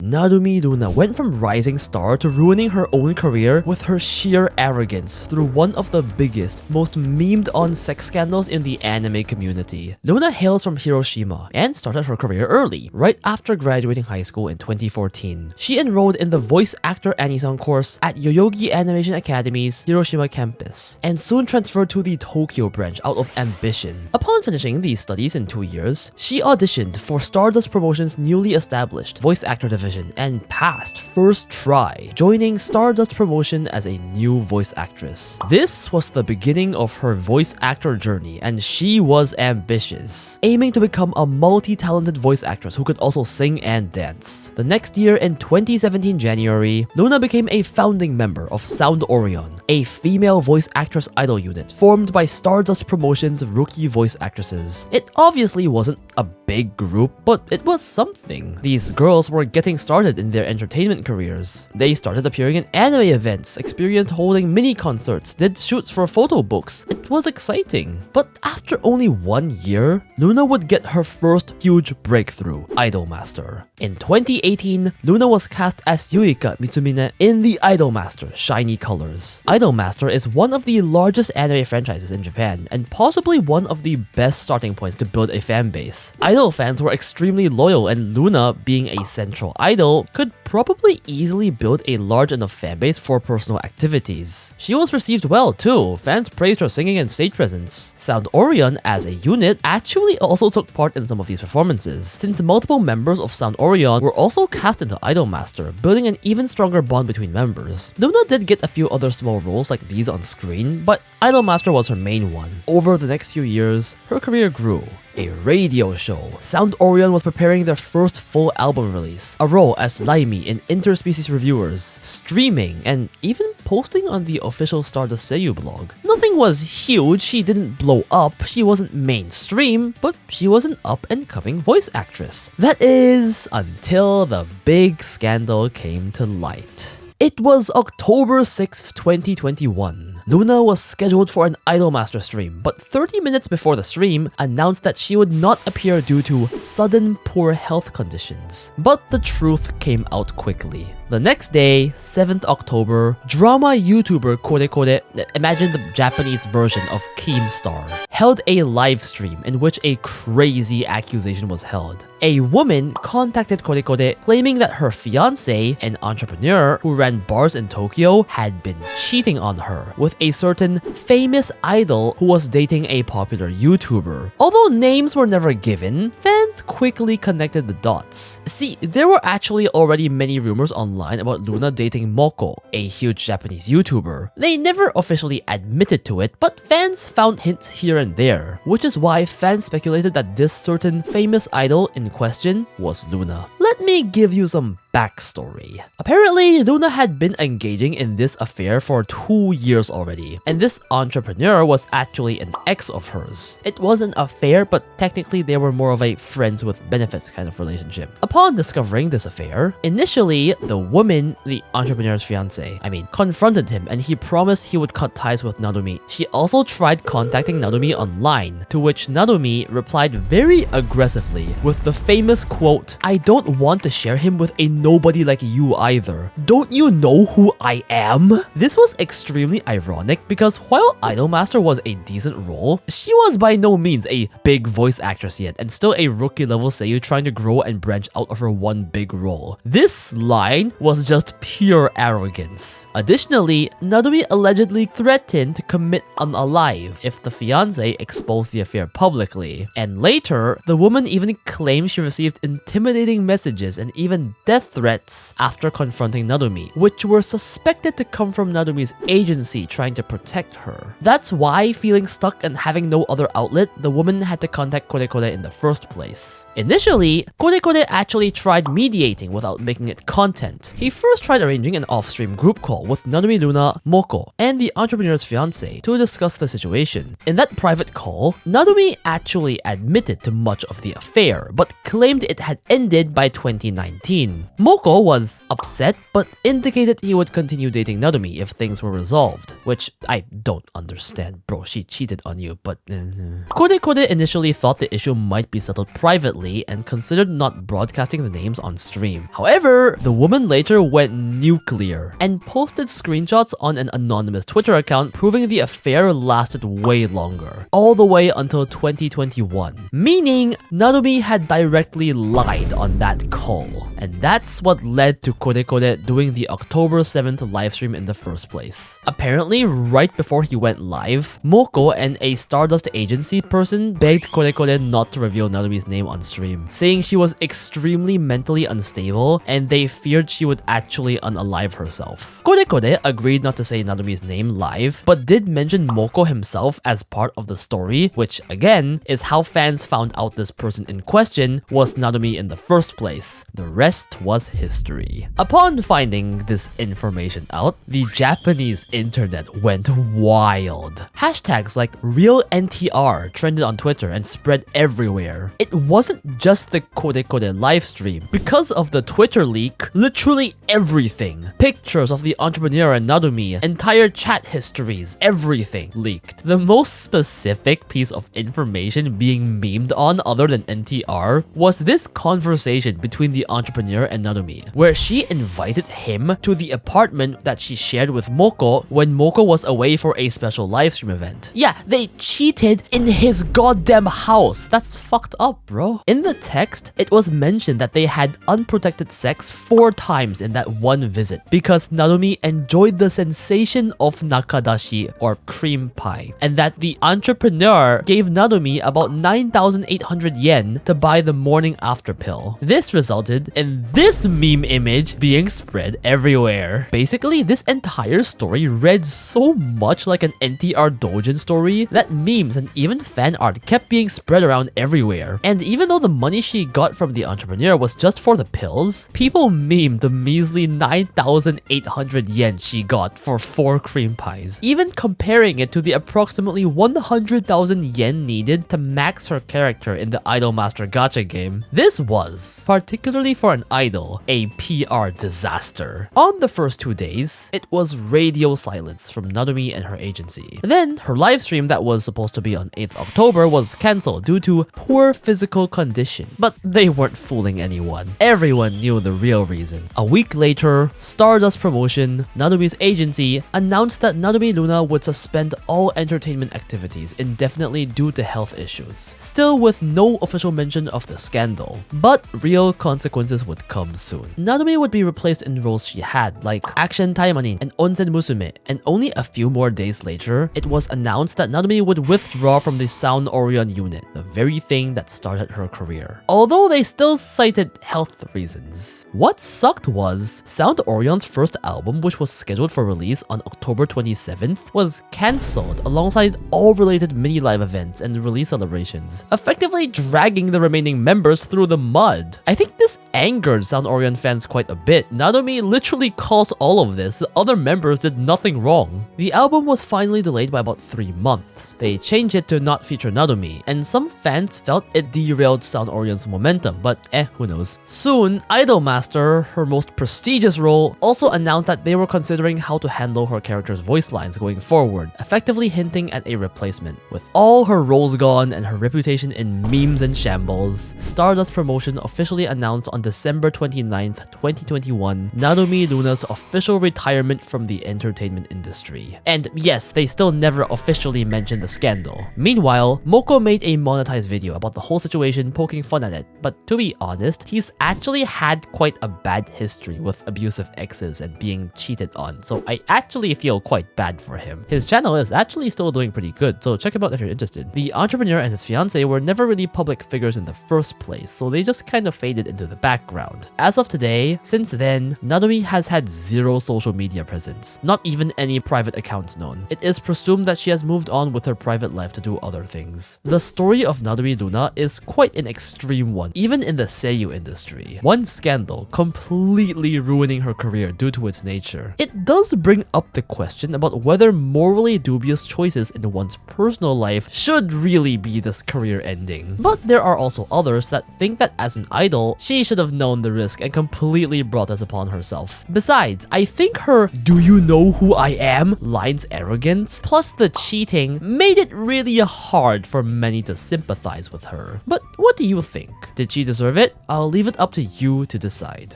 Narumi Runa went from rising star to ruining her own career with her sheer arrogance through one of the biggest, most memed on sex scandals in the anime community. Runa hails from Hiroshima and started her career early, right after graduating high school in 2014. She enrolled in the voice actor Anisong course at Yoyogi Animation Academy's Hiroshima campus, and soon transferred to the Tokyo branch out of ambition. Upon finishing these studies in 2 years, she auditioned for Stardust Promotions' newly established voice actor division and passed first try, joining Stardust Promotion as a new voice actress. This was the beginning of her voice actor journey, and she was ambitious, aiming to become a multi-talented voice actress who could also sing and dance. The next year, in 2017 January, Runa became a founding member of Sound Orion, a female voice actress idol unit formed by Stardust Promotions' rookie voice actresses. It obviously wasn't a big group, but it was something. These girls were getting started in their entertainment careers. They started appearing in anime events, experienced holding mini concerts, did shoots for photo books. It was exciting. But after only 1 year, Runa would get her first huge breakthrough, Idolmaster. In 2018, Runa was cast as Yuika Mitsumine in the Idolmaster Shiny Colors. Idolmaster is one of the largest anime franchises in Japan, and possibly one of the best starting points to build a fan base. Idol fans were extremely loyal, and Runa, being a central idol, could probably easily build a large enough fan base for personal activities. She was received well too. Fans praised her singing and stage presence. Sound Orion, as a unit, actually also took part in some of these performances, since multiple members of Sound Orion were also cast into Idolmaster, building an even stronger bond between members. Runa did get a few other small roles like these on screen, but Idolmaster was her main one. Over the next few years, her career grew. A radio show. Sound Orion was preparing their first full album release, a role as Laimi in interspecies reviewers, streaming, and even posting on the official Stardust Seiyu blog. Nothing was huge, she didn't blow up, she wasn't mainstream, but she was an up-and-coming voice actress. That is, until the big scandal came to light. It was October 6th, 2021. Runa was scheduled for an Idolmaster stream, but 30 minutes before the stream, announced that she would not appear due to sudden poor health conditions. But the truth came out quickly. The next day, 7th October, drama YouTuber Kore, imagine the Japanese version of Keemstar, held a live stream in which a crazy accusation was held. A woman contacted Kore claiming that her fiancé, an entrepreneur who ran bars in Tokyo, had been cheating on her with a certain famous idol who was dating a popular YouTuber. Although names were never given, fans quickly connected the dots. See, there were actually already many rumors online about Runa dating Moko, a huge Japanese YouTuber. They never officially admitted to it, but fans found hints here and there, which is why fans speculated that this certain famous idol in question was Runa. Let me give you some backstory. Apparently, Runa had been engaging in this affair for 2 years already, and this entrepreneur was actually an ex of hers. It was an affair, but technically they were more of a friends with benefits kind of relationship. Upon discovering this affair, initially, the woman, the entrepreneur's fiancé, confronted him, and he promised he would cut ties with Narumi. She also tried contacting Narumi online, to which Narumi replied very aggressively with the famous quote, "I don't want to share him with a nobody like you either. Don't you know who I am?" This was extremely ironic because while Idolmaster was a decent role, she was by no means a big voice actress yet and still a rookie level seiyuu trying to grow and branch out of her one big role. This line was just pure arrogance. Additionally, Narumi allegedly threatened to commit unalive if the fiancé exposed the affair publicly. And later, the woman even claimed she received intimidating messages and even death threats after confronting Narumi, which were suspected to come from Narumi's agency trying to protect her. That's why, feeling stuck and having no other outlet, the woman had to contact Kore in the first place. Initially, Kore actually tried mediating without making it content. He first tried arranging an off-stream group call with Narumi Runa, Moko, and the entrepreneur's fiancé to discuss the situation. In that private call, Narumi actually admitted to much of the affair, but claimed it had ended by 2019. Moko was upset, but indicated he would continue dating Narumi if things were resolved, which I don't understand, bro. She cheated on you, but Kode initially thought the issue might be settled privately and considered not broadcasting the names on stream. However, the woman later went nuclear and posted screenshots on an anonymous Twitter account proving the affair lasted way longer, all the way until 2021, meaning Narumi had directly lied on that call. And that's what led to Kode doing the October 7th livestream in the first place. Apparently, right before he went live, Moko and a Stardust agency person begged Kode not to reveal Narumi's name on stream, saying she was extremely mentally unstable and they feared she would actually unalive herself. Kode agreed not to say Narumi's name live, but did mention Moko himself as part of the story, which again is how fans found out this person in question was Narumi in the first place. The rest was history. Upon finding this information out, the Japanese internet went wild. Hashtags like real NTR trended on Twitter and spread everywhere. It wasn't just the Kode livestream. Because of the Twitter leak, literally everything. Pictures of the entrepreneur and Narumi, entire chat histories, everything leaked. The most specific piece of information being memed on other than NTR was this conversation between the entrepreneur and Narumi, where she invited him to the apartment that she shared with Moko when Moko was away for a special livestream event. Yeah, they cheated in his goddamn house. That's fucked up, bro. In the text, it was mentioned that they had unprotected sex 4 times in that one visit because Narumi enjoyed the sensation of nakadashi or cream pie, and that the entrepreneur gave Narumi about 9,800 yen to buy the morning after pill. This resulted in this meme image being spread everywhere. Basically, this entire story read so much like an NTR Dojin story that memes and even fan art kept being spread around everywhere. And even though the money she got from the entrepreneur was just for the pills, people memed the measly 9,800 yen she got for 4 cream pies, even comparing it to the approximately 100,000 yen needed to max her character in the Idolmaster gacha game. This was, particularly for an idol, a PR disaster. On the first 2 days, it was radio silence from Narumi and her agency. Then, her livestream that was supposed to be on 8th October was cancelled due to poor physical condition. But they weren't fooling anyone. Everyone knew the real reason. A week later, Stardust Promotion, Narumi's agency, announced that Narumi Runa would suspend all entertainment activities indefinitely due to health issues, still with no official mention of the scandal. But real consequences would come soon. Narumi would be replaced in roles she had, like Action Taimanin and Onsen Musume, and only a few more days later, it was announced that Narumi would withdraw from the Sound Orion unit, the very thing that started her career. Although they still cited health reasons. What sucked was, Sound Orion's first album, which was scheduled for release on October 27th, was cancelled alongside all related mini live events and release celebrations, effectively dragging the remaining members through the mud. I think this angered Sound Orion fans quite a bit. Narumi literally caused all of this. The other members did nothing wrong. The album was finally delayed by about 3 months. They changed it to not feature Narumi, and some fans felt it derailed Sound Orion's momentum, but who knows. Soon, Idolmaster, her most prestigious role, also announced that they were considering how to handle her character's voice lines going forward, effectively hinting at a replacement. With all her roles gone and her reputation in memes and shambles, Stardust Promotion officially announced on December 29th, 2021, Narumi Runa's official retirement from the entertainment industry. And yes, they still never officially mentioned the scandal. Meanwhile, Moko made a monetized video about the whole situation, poking fun at it, but to be honest, he's actually had quite a bad history with abusive exes and being cheated on, so I actually feel quite bad for him. His channel is actually still doing pretty good, so check him out if you're interested. The entrepreneur and his fiancée were never really public figures in the first place, so they just kind of faded into the background. As of today, since then, Narumi has had 0 social media presence, not even any private accounts known. It is presumed that she has moved on with her private life to do other things. The story of Narumi Runa is quite an extreme one, even in the seiyuu industry. One scandal completely ruining her career due to its nature. It does bring up the question about whether morally dubious choices in one's personal life should really be this career ending. But there are also others that think that as an idol, she should have known the risk risk and completely brought this upon herself. Besides, I think her "do you know who I am" line's arrogance, plus the cheating, made it really hard for many to sympathize with her. But what do you think? Did she deserve it? I'll leave it up to you to decide.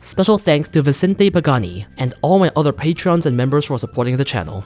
Special thanks to Vicente Pagani and all my other patrons and members for supporting the channel.